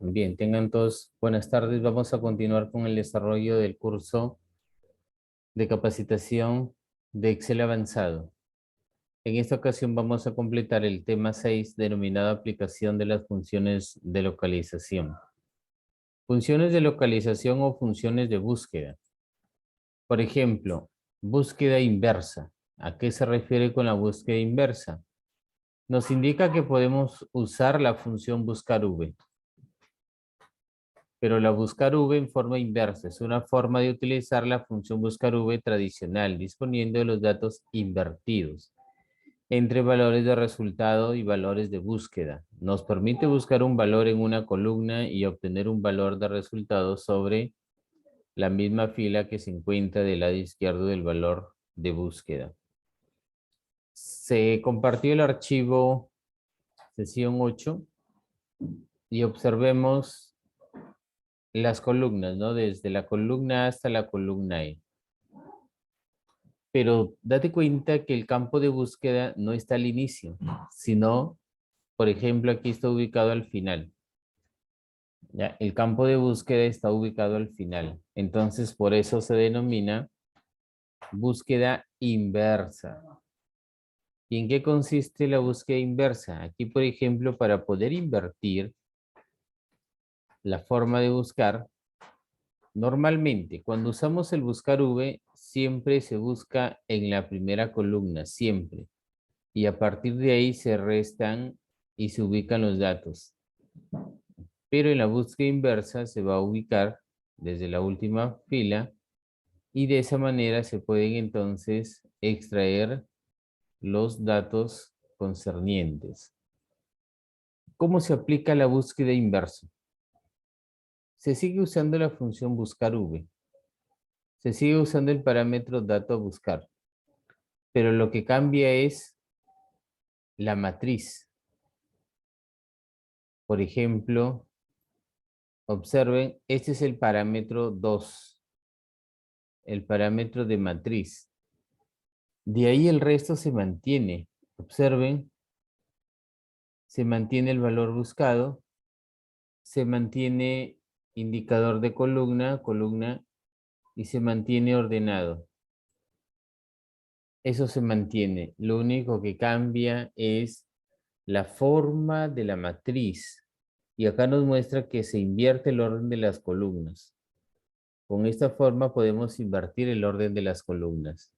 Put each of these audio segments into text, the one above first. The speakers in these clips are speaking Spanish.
Bien, tengan todos buenas tardes. Vamos a continuar con el desarrollo del curso de capacitación de Excel avanzado. En esta ocasión vamos a completar el tema 6 denominado aplicación de las funciones de localización. Funciones de localización o funciones de búsqueda. Por ejemplo, búsqueda inversa. ¿A qué se refiere con la búsqueda inversa? Nos indica que podemos usar la función buscar v. Pero la buscar v en forma inversa es una forma de utilizar la función buscar v tradicional, disponiendo de los datos invertidos entre valores de resultado y valores de búsqueda. Nos permite buscar un valor en una columna y obtener un valor de resultado sobre la misma fila que se encuentra del lado izquierdo del valor de búsqueda. Se compartió el archivo sesión 8 y observemos las columnas, ¿no? Desde la columna A hasta la columna E. Pero date cuenta que el campo de búsqueda no está al inicio, sino, por ejemplo, aquí está ubicado al final. ¿Ya? El campo de búsqueda está ubicado al final. Entonces, por eso se denomina búsqueda inversa. ¿Y en qué consiste la búsqueda inversa? Aquí, por ejemplo, para poder invertir la forma de buscar, normalmente, cuando usamos el buscar V, siempre se busca en la primera columna, siempre. Y a partir de ahí se restan y se ubican los datos. Pero en la búsqueda inversa se va a ubicar desde la última fila y de esa manera se pueden entonces extraer los datos concernientes. ¿Cómo se aplica la búsqueda inversa? Se sigue usando la función buscar v. Se sigue usando el parámetro dato a buscar. Pero lo que cambia es la matriz. Por ejemplo, observen, este es el parámetro 2, el parámetro de matriz. De ahí el resto se mantiene. Observen, se mantiene el valor buscado, se mantiene indicador de columna, columna, y se mantiene ordenado. Eso se mantiene. Lo único que cambia es la forma de la matriz. Y acá nos muestra que se invierte el orden de las columnas. Con esta forma podemos invertir el orden de las columnas.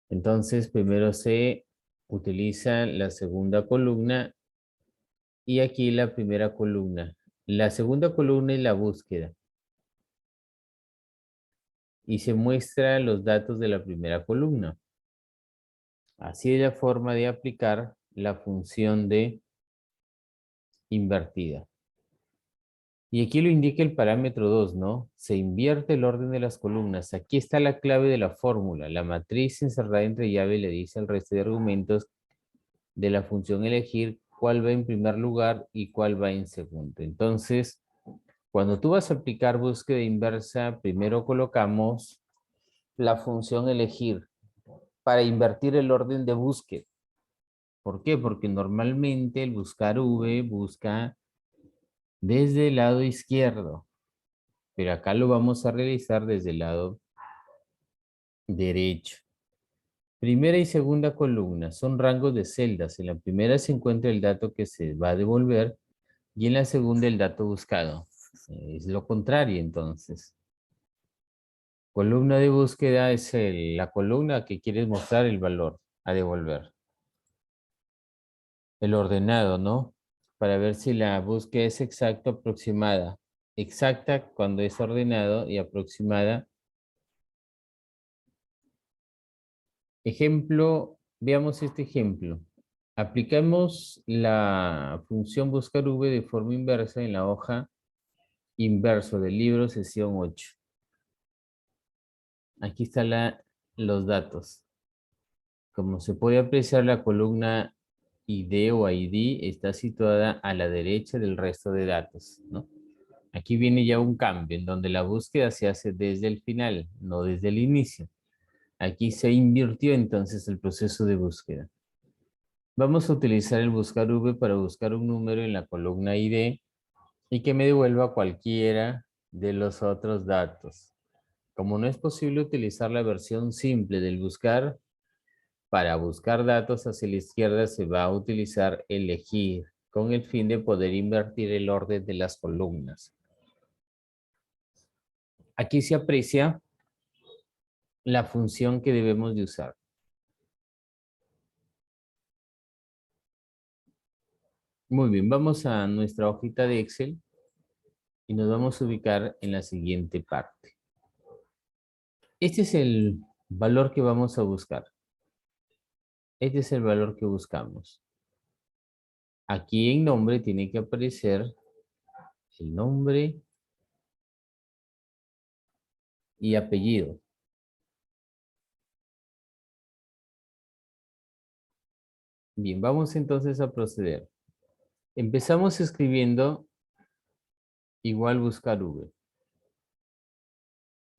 Entonces, primero se utiliza la segunda columna y aquí la primera columna. La segunda columna es la búsqueda. Y se muestra los datos de la primera columna. Así es la forma de aplicar la función de invertida. Y aquí lo indica el parámetro 2, ¿no? Se invierte el orden de las columnas. Aquí está la clave de la fórmula. La matriz encerrada entre llave le dice al resto de argumentos de la función elegir cuál va en primer lugar y cuál va en segundo. Entonces, cuando tú vas a aplicar búsqueda inversa, primero colocamos la función elegir para invertir el orden de búsqueda. ¿Por qué? Porque normalmente el buscar V busca desde el lado izquierdo, pero acá lo vamos a realizar desde el lado derecho. Primera y segunda columna son rangos de celdas. En la primera se encuentra el dato que se va a devolver y en la segunda el dato buscado. Es lo contrario entonces. Columna de búsqueda es la columna que quieres mostrar el valor a devolver. El ordenado, ¿no? Para ver si la búsqueda es exacta o aproximada. Exacta cuando es ordenado y aproximada. Ejemplo, veamos este ejemplo. Aplicamos la función buscar v de forma inversa en la hoja inverso del libro sesión 8. Aquí están los datos. Como se puede apreciar, la columna ID o ID está situada a la derecha del resto de datos, ¿no? Aquí viene ya un cambio en donde la búsqueda se hace desde el final, no desde el inicio. Aquí se invirtió entonces el proceso de búsqueda. Vamos a utilizar el buscar V para buscar un número en la columna ID y que me devuelva cualquiera de los otros datos. Como no es posible utilizar la versión simple del buscar, para buscar datos hacia la izquierda se va a utilizar elegir con el fin de poder invertir el orden de las columnas. Aquí se aprecia la función que debemos de usar. Muy bien, vamos a nuestra hojita de Excel y nos vamos a ubicar en la siguiente parte. Este es el valor que vamos a buscar. Este es el valor que buscamos. Aquí en nombre tiene que aparecer el nombre y apellido. Bien, vamos entonces a proceder. Empezamos escribiendo igual buscar V.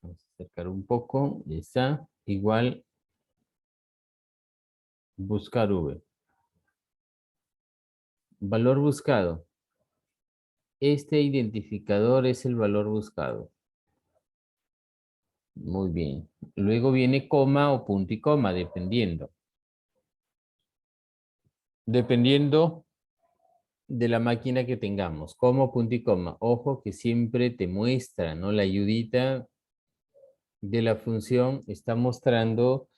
Vamos a acercar un poco. Ya está. Igual buscar V. Valor buscado. Este identificador es el valor buscado. Muy bien. Luego viene coma o punto y coma, dependiendo. Dependiendo de la máquina que tengamos. Coma, punto y coma. Ojo que siempre te muestra, ¿no? La ayudita de la función está mostrando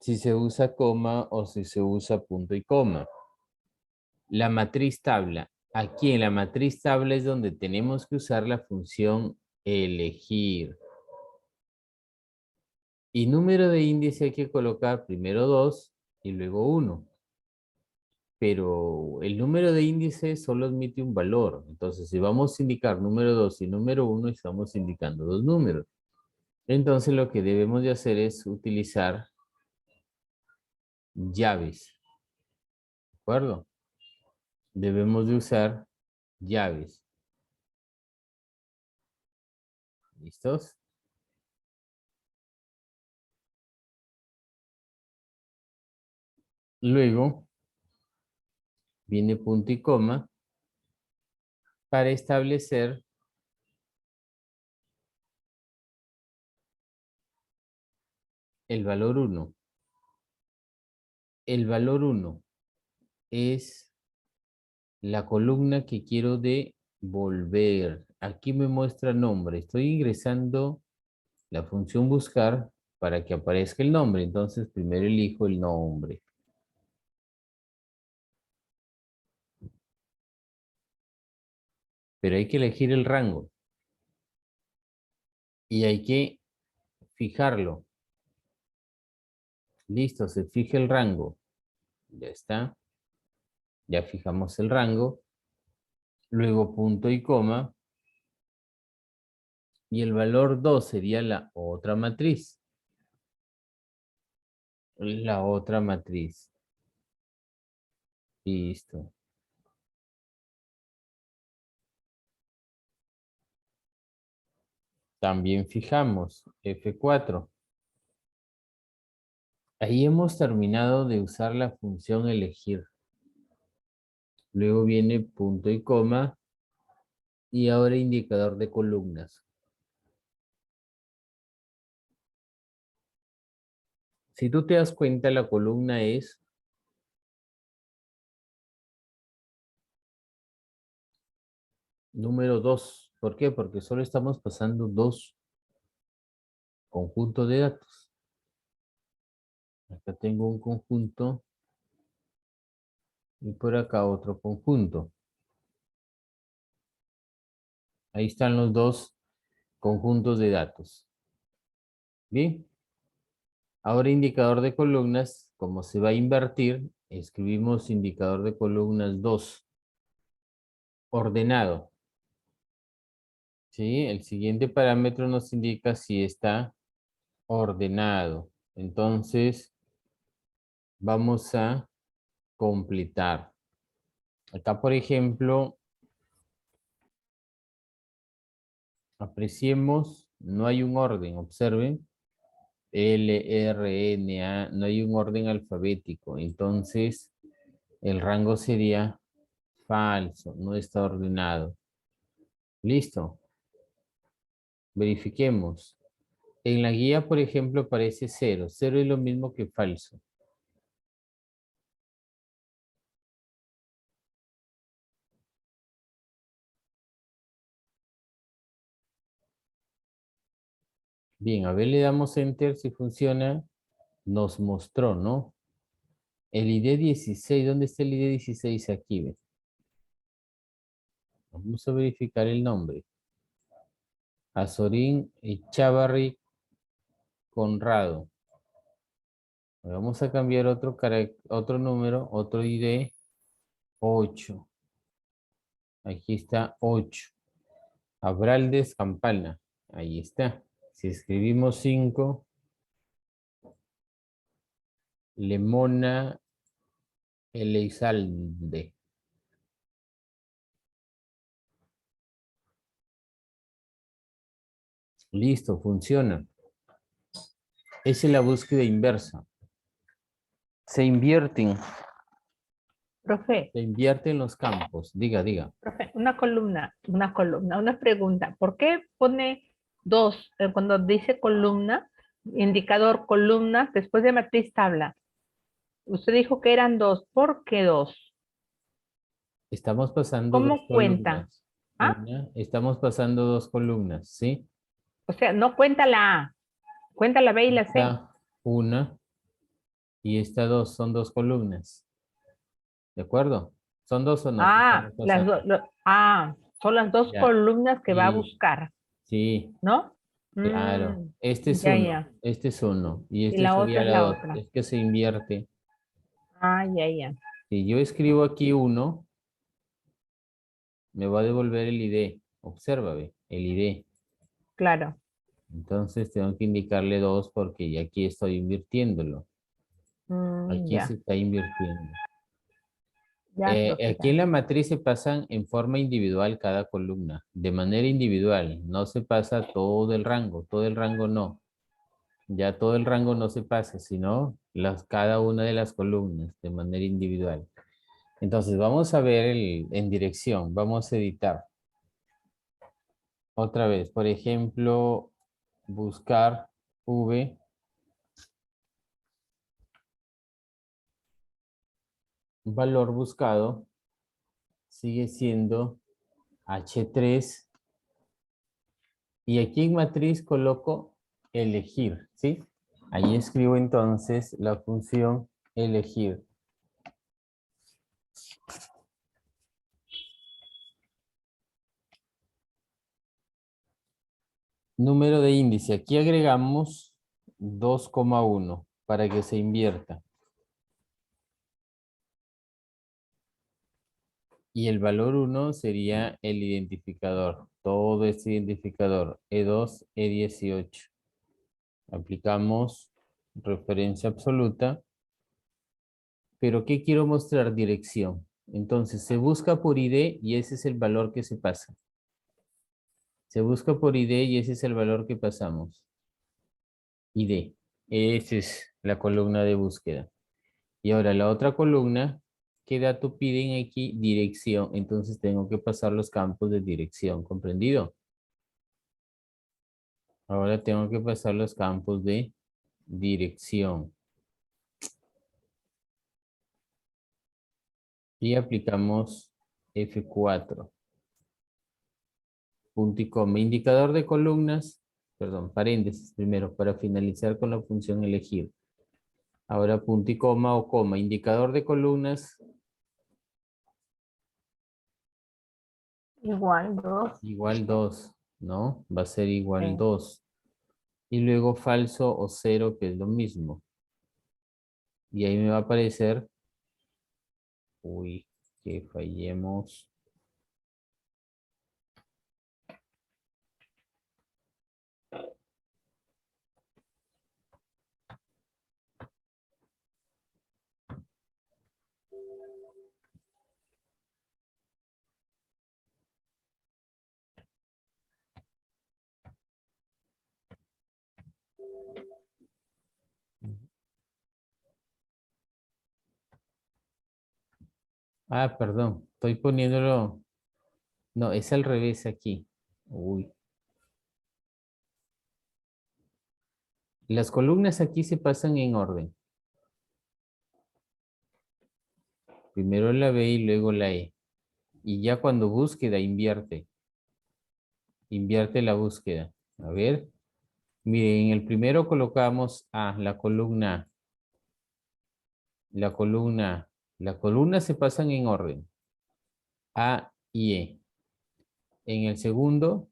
si se usa coma o si se usa punto y coma. La matriz tabla. Aquí en la matriz tabla es donde tenemos que usar la función elegir. Y número de índice hay que colocar primero 2 y luego 1. Pero el número de índice solo admite un valor. Entonces, si vamos a indicar número 2 y número 1, estamos indicando dos números. Entonces, lo que debemos de hacer es utilizar llaves. ¿De acuerdo? Debemos de usar llaves. ¿Listos? Luego viene punto y coma para establecer el valor 1. El valor 1 es la columna que quiero devolver. Aquí me muestra nombre. Estoy ingresando la función buscar para que aparezca el nombre. Entonces, primero elijo el nombre. Pero hay que elegir el rango. Y hay que fijarlo. Listo, se fija el rango. Ya está. Ya fijamos el rango. Luego punto y coma. Y el valor 2 sería la otra matriz. La otra matriz. Listo. También fijamos F4. Ahí hemos terminado de usar la función elegir. Luego viene punto y coma. Y ahora indicador de columnas. Si tú te das cuenta, la columna es número 2. ¿Por qué? Porque solo estamos pasando dos conjuntos de datos. Acá tengo un conjunto y por acá otro conjunto. Ahí están los dos conjuntos de datos. Bien. Ahora indicador de columnas, como se va a invertir, escribimos indicador de columnas 2. Ordenado. ¿Sí? El siguiente parámetro nos indica si está ordenado. Entonces, vamos a completar. Acá, por ejemplo, apreciemos, no hay un orden, observen. L, R, N, A, no hay un orden alfabético. Entonces, el rango sería Falso, no está ordenado. Listo. Verifiquemos. En la guía, por ejemplo, aparece 0. 0 es lo mismo que falso. Bien, a ver, le damos enter si funciona. Nos mostró, ¿no? El ID 16, ¿dónde está el ID 16? Aquí, ¿ves? Vamos a verificar el nombre. Azorín Echavarri Conrado. Vamos a cambiar otro número, otro ID, 8. Aquí está 8. Abraldes Campana. Ahí está. Si escribimos 5, Lemona Eleizalde. Listo, funciona. Esa es la búsqueda inversa. Se invierten Profe, los campos. Diga, diga. profe, una pregunta. ¿Por qué pone dos cuando dice columna, indicador columna, después de matriz tabla? Usted dijo que eran dos. ¿Por qué dos? Estamos pasando dos ¿Cómo cuenta? columnas. ¿Ah? Estamos pasando dos columnas, ¿sí? O sea, no cuenta la A, cuenta la B y la C. Esta una y esta dos son dos columnas. ¿De acuerdo? ¿Son dos o no? ¿Qué Ah, estamos pasando? son las dos Ya. columnas que va a Sí, buscar, sí, ¿no? claro. Este es Ya, uno, ya. este es uno y Y este la otra sería es la la dos. otra. Es que se invierte. Ah, ya, ya. Si yo escribo aquí uno, me va a devolver el ID. Observa, ve, el ID. Claro. Entonces tengo que indicarle 2 porque ya aquí estoy invirtiéndolo. Aquí se Ya, está invirtiendo. ya, profe, Aquí en ya. la matriz se pasan en forma individual cada columna, de manera individual. No se pasa todo el rango no. Ya todo el rango no se pasa, sino cada una de las columnas de manera individual. Entonces vamos a ver en dirección, vamos a editar. Otra vez, por ejemplo, buscar V, valor buscado, sigue siendo H3. Y aquí en matriz coloco elegir, ¿sí? Ahí escribo entonces la función elegir. Número de índice. Aquí agregamos 2,1 para que se invierta. Y el valor 1 sería el identificador. Todo este identificador. E2, E18. Aplicamos referencia absoluta. Pero ¿qué quiero mostrar? Dirección. Entonces se busca por ID y ese es el valor que se pasa. Se busca por ID y ese es el valor que pasamos. ID. Esa es la columna de búsqueda. Y ahora la otra columna, ¿qué dato piden aquí? Dirección. Entonces tengo que pasar los campos de dirección. ¿Comprendido? Ahora tengo que pasar los campos de dirección. Y aplicamos F4. Punto y coma. Indicador de columnas, perdón, paréntesis primero, para finalizar con la función elegir. Ahora punto y coma o coma. Indicador de columnas, Igual, dos. igual 2, ¿no? Va a ser igual Sí. 2. Y luego falso o 0, que es lo mismo. Y ahí me va a aparecer, uy, que fallemos. Ah, perdón, estoy poniéndolo. No, es al revés aquí. Uy. Las columnas aquí se pasan en orden. Primero la B y luego la E. Y ya cuando búsqueda, invierte. Invierte la búsqueda. A ver. Miren, en el primero colocamos A, la columna, la columna, la columna se pasan en orden. A y E. En el segundo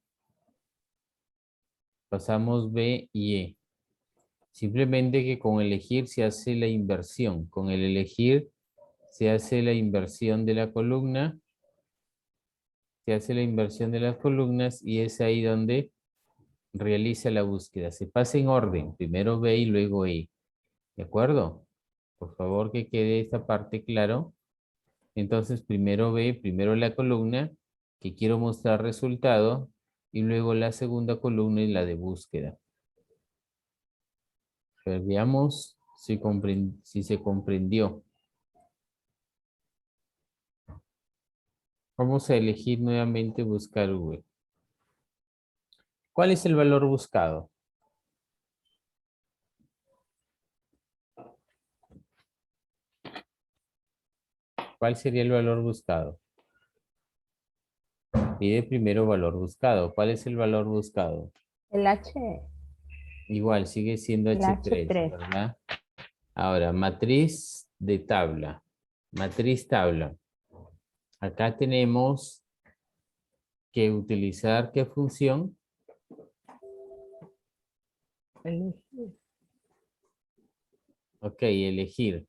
pasamos B y E. Simplemente que con elegir se hace la inversión. Con el elegir se hace la inversión de la columna, se hace la inversión de las columnas y es ahí donde realiza la búsqueda. Se pasa en orden, primero B y luego E. ¿De acuerdo? Por favor que quede esta parte claro. Entonces primero B, primero la columna que quiero mostrar resultado y luego la segunda columna y la de búsqueda. A ver, veamos si se comprendió. Vamos a elegir nuevamente buscar V. ¿Cuál es el valor buscado? ¿Cuál sería el valor buscado? Pide primero valor buscado. ¿Cuál es el valor buscado? El H, Igual, sigue siendo el H3, H3. ¿verdad? Ahora, matriz de tabla. Matriz tabla. Acá tenemos que utilizar ¿qué función? Elegir. Ok, elegir.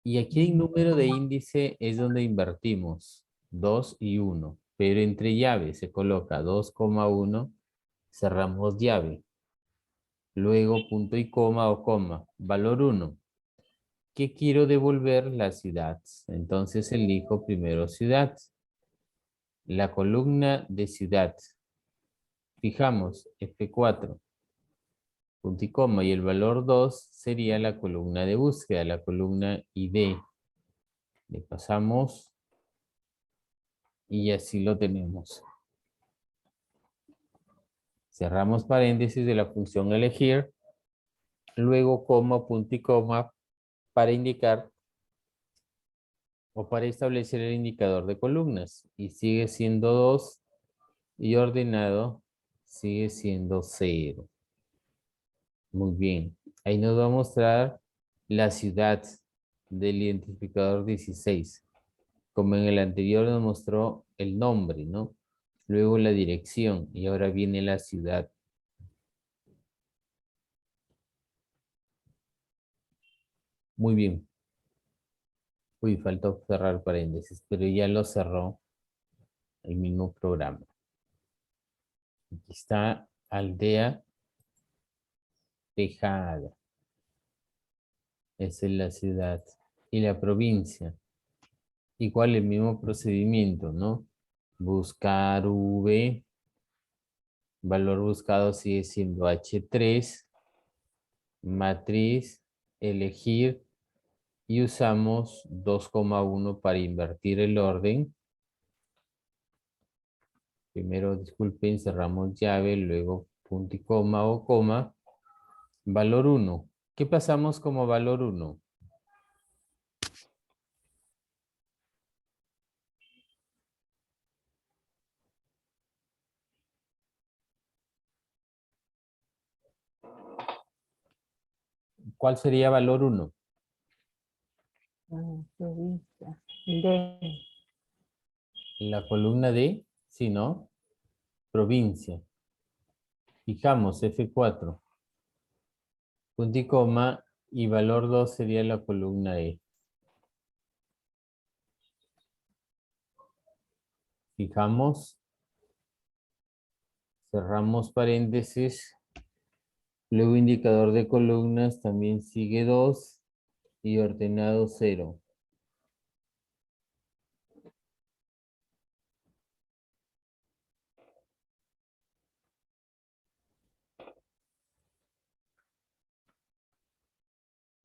Y aquí en número de índice es donde invertimos 2 y 1. Pero entre llaves se coloca 2,1, cerramos llave. Luego punto y coma o coma. Valor 1. ¿Qué quiero devolver? La ciudad. Entonces elijo primero ciudad. La columna de ciudad. Fijamos F4. Punto y coma. Y el valor 2 sería la columna de búsqueda, la columna ID. Le pasamos y así lo tenemos. Cerramos paréntesis de la función elegir. Luego coma, punto y coma para indicar o para establecer el indicador de columnas. Y sigue siendo 2 y ordenado sigue siendo 0. Muy bien. Ahí nos va a mostrar la ciudad del identificador 16. Como en el anterior nos mostró el nombre, ¿no? Luego la dirección y ahora viene la ciudad. Muy bien. Uy, faltó cerrar paréntesis, pero ya lo cerró el mismo programa. Aquí está Aldea Tejada. Esa es la ciudad. Y la provincia. Igual el mismo procedimiento, ¿no? Buscar V. Valor buscado sigue siendo H3. Matriz. Elegir. Y usamos 2,1 para invertir el orden. Primero, disculpen, cerramos llave, luego punto y coma o coma. Valor 1. ¿Qué pasamos como valor 1? ¿Cuál sería valor 1? Provincia. D. La columna D, sí, ¿no? Provincia. Fijamos F4. Punto y coma y valor 2 sería la columna E. Fijamos, cerramos paréntesis, luego indicador de columnas también sigue 2 y ordenado 0.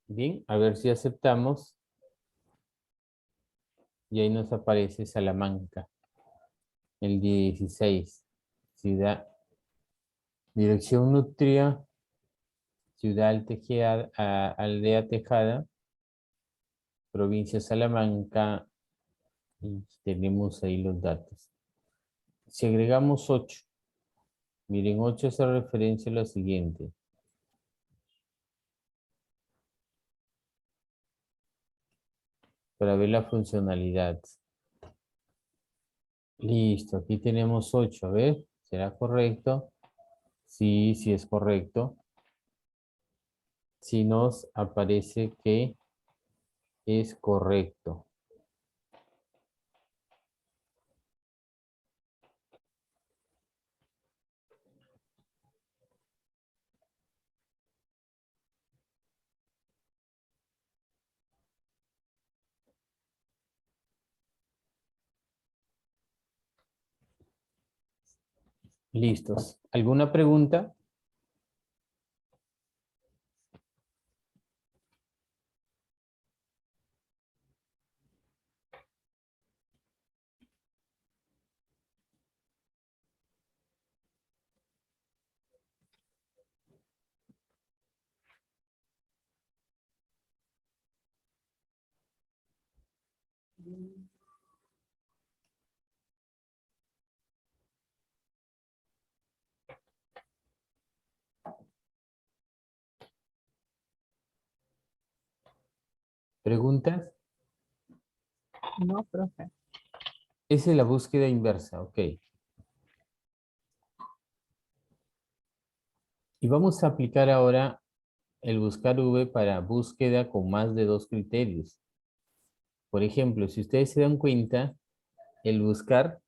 Bien, a ver si aceptamos. Y ahí nos aparece Salamanca. El 16. Ciudad. Dirección Nutria. Ciudad Tejeda, Aldea Tejada. Provincia Salamanca. Y tenemos ahí los datos. Si agregamos 8. Miren, 8 hace referencia a lo siguiente. Para ver la funcionalidad. Listo, aquí tenemos 8. A ver, ¿será correcto? Sí, sí es correcto. Si nos aparece que es correcto. Listos. ¿Alguna pregunta? ¿Preguntas? No, profe. Esa es la búsqueda inversa, ok. Y vamos a aplicar ahora el buscar V para búsqueda con más de 2 criterios. Por ejemplo, si ustedes se dan cuenta, el buscar,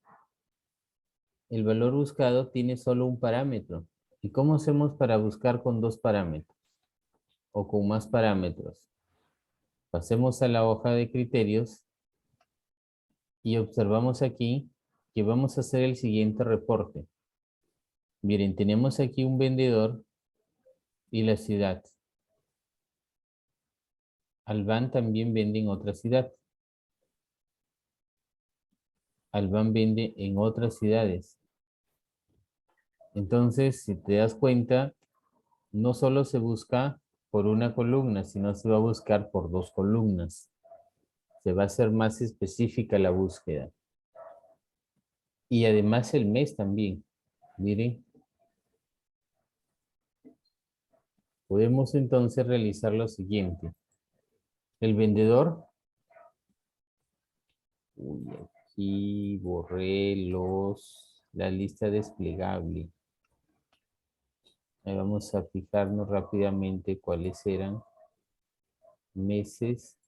el valor buscado tiene solo un parámetro. ¿Y cómo hacemos para buscar con 2 parámetros? O con más parámetros. Pasemos a la hoja de criterios y observamos aquí que vamos a hacer el siguiente reporte. Miren, tenemos aquí un vendedor y la ciudad. Albán también vende en otra ciudad. Albán vende en otras ciudades. Entonces, si te das cuenta, no solo se busca por una columna, sino se va a buscar por 2 columnas. Se va a hacer más específica la búsqueda. Y además el mes también. Miren. Podemos entonces realizar lo siguiente. El vendedor. Uy, aquí borré la lista desplegable. Ahí vamos a fijarnos rápidamente cuáles eran meses.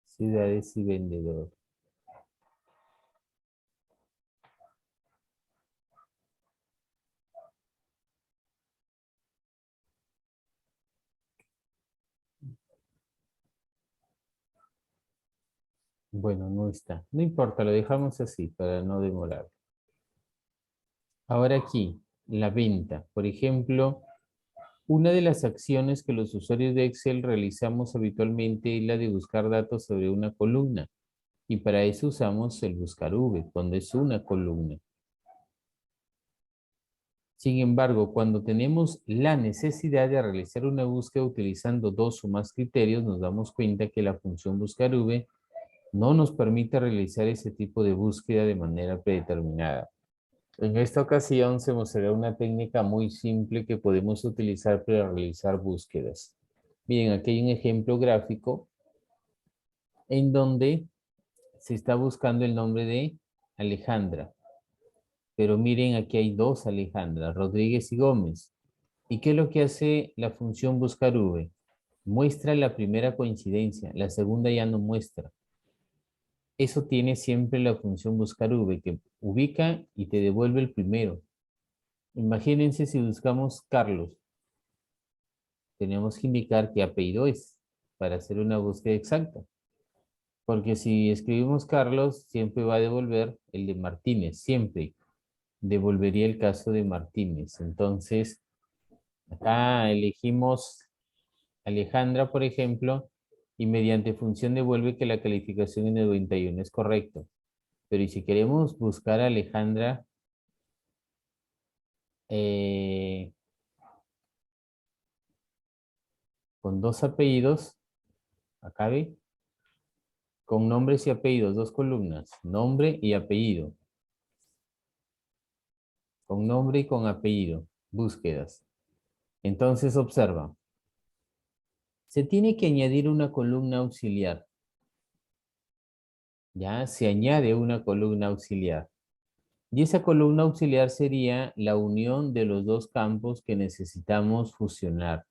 Ciudades y vendedor. Bueno, no está. No importa, lo dejamos así para no demorar. Ahora aquí, la venta. Por ejemplo, una de las acciones que los usuarios de Excel realizamos habitualmente es la de buscar datos sobre una columna. Y para eso usamos el buscar V, cuando es una columna. Sin embargo, cuando tenemos la necesidad de realizar una búsqueda utilizando 2 o más criterios, nos damos cuenta que la función buscar V no nos permite realizar ese tipo de búsqueda de manera predeterminada. En esta ocasión se mostrará una técnica muy simple que podemos utilizar para realizar búsquedas. Miren, aquí hay un ejemplo gráfico en donde se está buscando el nombre de Alejandra. Pero miren, aquí hay 2 Alejandras, Rodríguez y Gómez. ¿Y qué es lo que hace la función buscar V? Muestra la primera coincidencia, la segunda ya no muestra. Eso tiene siempre la función buscar V, que ubica y te devuelve el primero. Imagínense si buscamos Carlos. Tenemos que indicar qué apellido es para hacer una búsqueda exacta. Porque si escribimos Carlos, siempre va a devolver el de Martínez, siempre. devolvería el caso de Martínez. Entonces, acá elegimos Alejandra, por ejemplo, y mediante función devuelve que la calificación es 91. Es correcto. Pero ¿y si queremos buscar a Alejandra con dos apellidos? Acá ve. Con nombres y apellidos, dos columnas. Nombre y apellido. Con nombre y con apellido. Búsquedas. Entonces observa. Se tiene que añadir una columna auxiliar. Ya se añade una columna auxiliar. Y esa columna auxiliar sería la unión de los dos campos que necesitamos fusionar.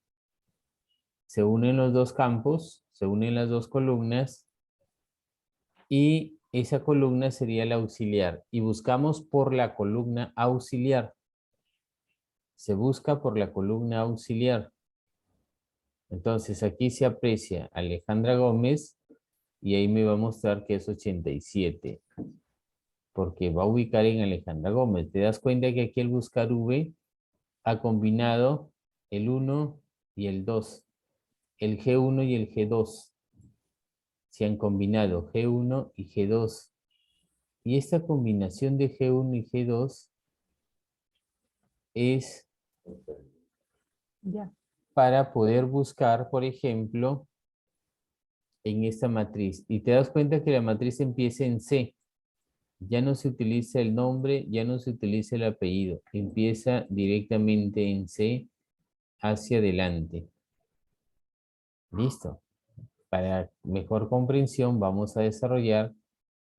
Se unen los dos campos, se unen las dos columnas y esa columna sería la auxiliar. Y buscamos por la columna auxiliar. Se busca por la columna auxiliar. Entonces aquí se aprecia Alejandra Gómez y ahí me va a mostrar que es 87. Porque va a ubicar en Alejandra Gómez. ¿Te das cuenta que aquí el buscar V ha combinado el 1 y el 2? El G1 y el G2. Se han combinado G1 y G2. Y esta combinación de G1 y G2 es Ya. para poder buscar, por ejemplo, en esta matriz. Y te das cuenta que la matriz empieza en C. Ya no se utiliza el nombre, ya no se utiliza el apellido. Empieza directamente en C hacia adelante. Listo. Para mejor comprensión vamos a desarrollar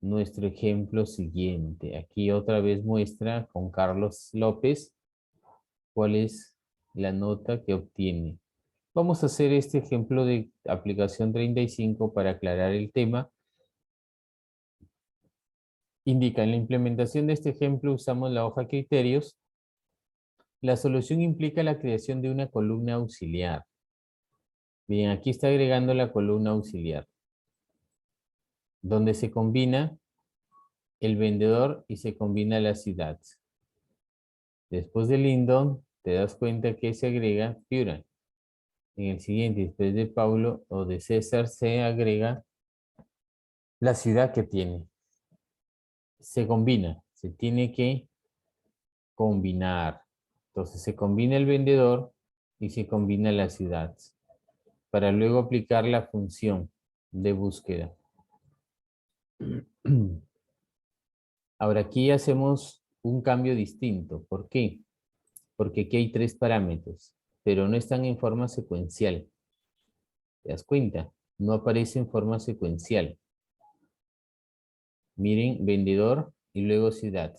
nuestro ejemplo siguiente. Aquí otra vez muestra con Carlos López cuál es la nota que obtiene. Vamos a hacer este ejemplo de aplicación 35 para aclarar el tema. Indica, en la implementación de este ejemplo usamos la hoja criterios. La solución implica la creación de una columna auxiliar. Bien, aquí está agregando la columna auxiliar, donde se combina el vendedor y se combina la ciudad. Después de Lindon, te das cuenta que se agrega Piura. En el siguiente, después de Paulo o de César, se agrega la ciudad que tiene. Se combina, se tiene que combinar. Entonces se combina el vendedor y se combina la ciudad para luego aplicar la función de búsqueda. Ahora aquí hacemos un cambio distinto. ¿Por qué? Porque aquí hay tres parámetros, pero no están en forma secuencial. ¿Te das cuenta? No aparece en forma secuencial. Miren, vendedor y luego ciudad.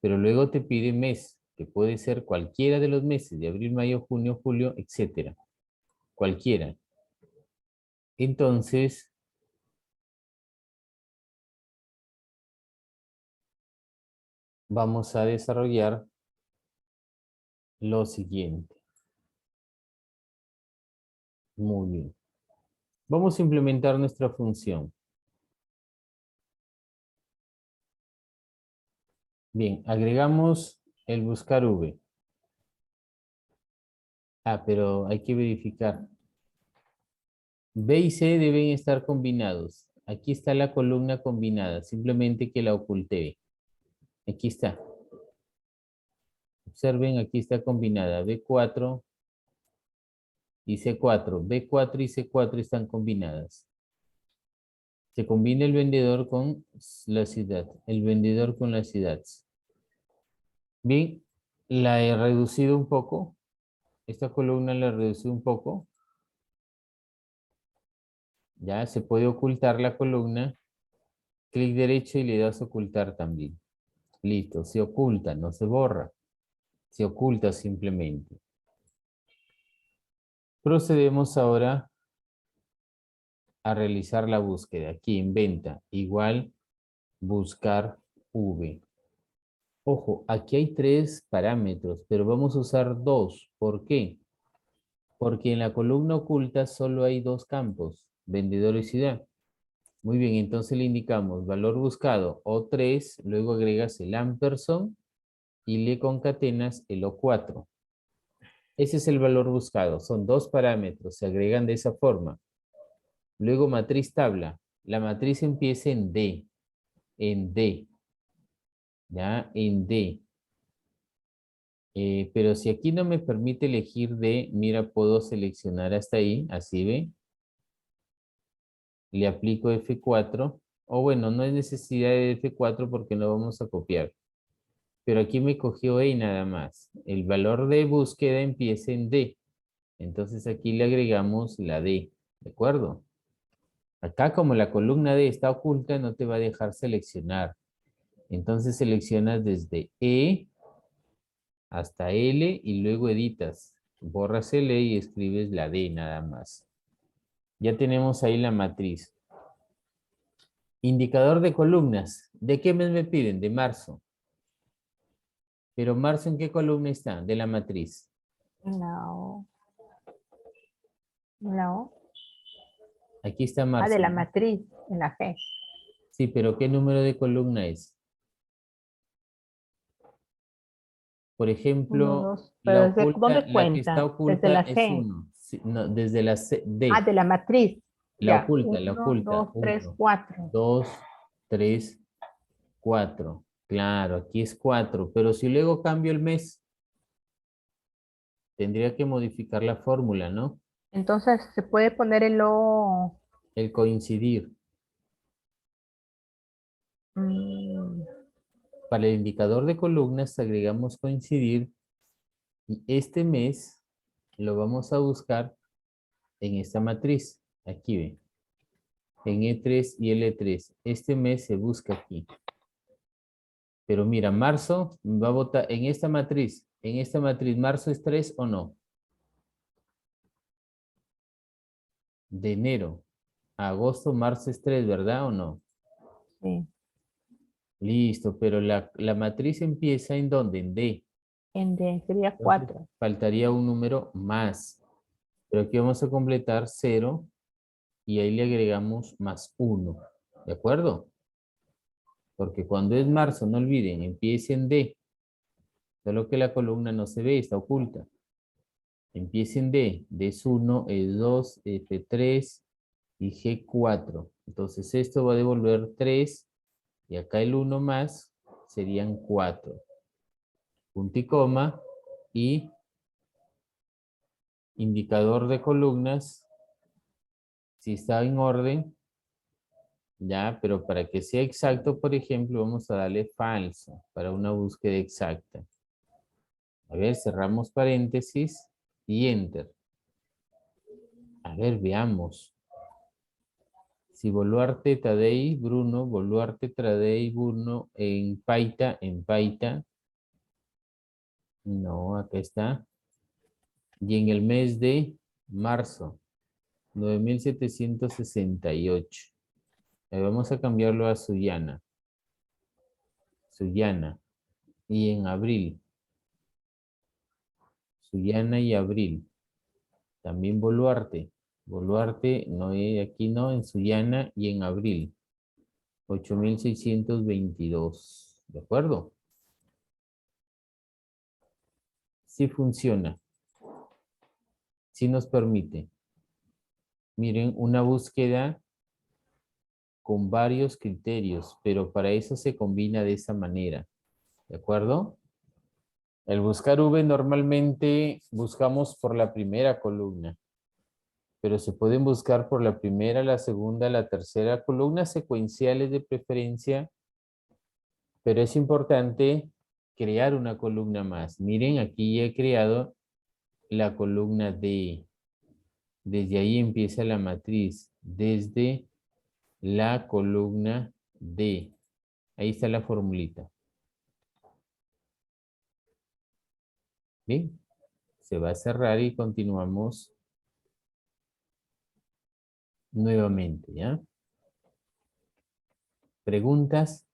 Pero luego te pide mes, que puede ser cualquiera de los meses, de abril, mayo, junio, julio, etcétera. Cualquiera. Entonces, vamos a desarrollar lo siguiente. Muy bien. Vamos a implementar nuestra función. Bien, agregamos el buscar V. Pero hay que verificar. B y C deben estar combinados. Aquí está la columna combinada, simplemente que la oculté. Aquí está. Observen, aquí está combinada B4 y C4. B4 y C4 están combinadas. Se combina el vendedor con la ciudad. El vendedor con la ciudad. Bien, la he reducido un poco. Esta columna la he reducido un poco. Ya se puede ocultar la columna. Clic derecho y le das ocultar también. Listo, se oculta, no se borra. Se oculta simplemente. Procedemos ahora a realizar la búsqueda. Aquí en venta, igual buscar V. Ojo, aquí hay tres parámetros, pero vamos a usar dos. ¿Por qué? Porque en la columna oculta solo hay dos campos, vendedor y ciudad. Muy bien, entonces le indicamos valor buscado o 3, luego agregas el ampersand y le concatenas el O4. Ese es el valor buscado. Son dos parámetros, se agregan de esa forma. Luego matriz tabla. La matriz empieza en D. En D. ¿Ya? En D. Pero si aquí no me permite elegir D, mira, puedo seleccionar hasta ahí, así ve. Le aplico F4. O bueno, no es necesidad de F4 porque no vamos a copiar. Pero aquí me cogió E nada más. El valor de búsqueda empieza en D. Entonces aquí le agregamos la D. ¿De acuerdo? Acá como la columna D está oculta, no te va a dejar seleccionar. Entonces seleccionas desde E hasta L y luego editas. Borras el E y escribes la D nada más. Ya tenemos ahí la matriz. Indicador de columnas. ¿De qué mes me piden? De marzo. Pero marzo, ¿en qué columna está? De la matriz. No. No. Aquí está Ah, de marzo, la ¿no? matriz, en la G. Sí, pero ¿qué número de columna es? Por Uno, ejemplo, dos. Pero ¿desde dónde la que está cuenta? Desde oculta la es C. 1. No, desde la Ah, D. de la matriz. La Ya. oculta, la Uno, oculta. dos, tres, 1, cuatro. 2, 3, 4. Claro, aquí es 4. Pero si luego cambio el mes, tendría que modificar la fórmula, ¿no? Entonces se puede poner el O. El coincidir. mm, Para el indicador de columnas agregamos coincidir y este mes lo vamos a buscar en esta matriz. Aquí ve. En E3 y L3. Este mes se busca aquí. Pero mira, marzo va a votar en esta matriz. En esta matriz, ¿marzo es 3 o no? De enero a agosto, marzo es 3, ¿verdad o no? sí. Listo, pero la matriz empieza ¿en dónde? En D. En D sería Entonces, 4. faltaría un número más. Pero aquí vamos a completar 0 y ahí le agregamos más 1. ¿De acuerdo? Porque cuando es marzo, no olviden, empieza en D. Solo que la columna no se ve, está oculta. Empieza en D. D es 1, es 2, F3 y G4. Entonces esto va a devolver 3 y acá el 1 más serían 4. Punto y coma y indicador de columnas, si está en orden, ya, pero para que sea exacto, por ejemplo, vamos a darle falso para una búsqueda exacta. A ver, cerramos paréntesis y enter. A ver, veamos. Si Boluarte Tadei, Bruno, Boluarte Tadei, Bruno, en Paita. No, acá está. Y en el mes de marzo, 9768. Vamos a cambiarlo a Sullana. Sullana. Y en abril, Sullana y abril. También Boluarte. Boluarte, no, aquí no, en Sullana y en abril. 8622. ¿De acuerdo? Sí funciona. Sí nos permite. Miren, una búsqueda con varios criterios, pero para eso se combina de esa manera. ¿De acuerdo? El buscar V normalmente buscamos por la primera columna, pero se pueden buscar por la primera, la segunda, la tercera, columnas secuenciales de preferencia, pero es importante crear una columna más. Miren, aquí ya he creado la columna D. Desde ahí empieza la matriz, desde la columna D. Ahí está la formulita. Bien, se va a cerrar y continuamos nuevamente, ¿ya? ¿Preguntas?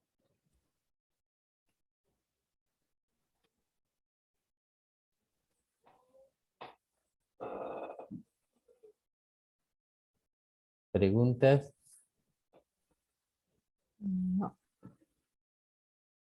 ¿Preguntas?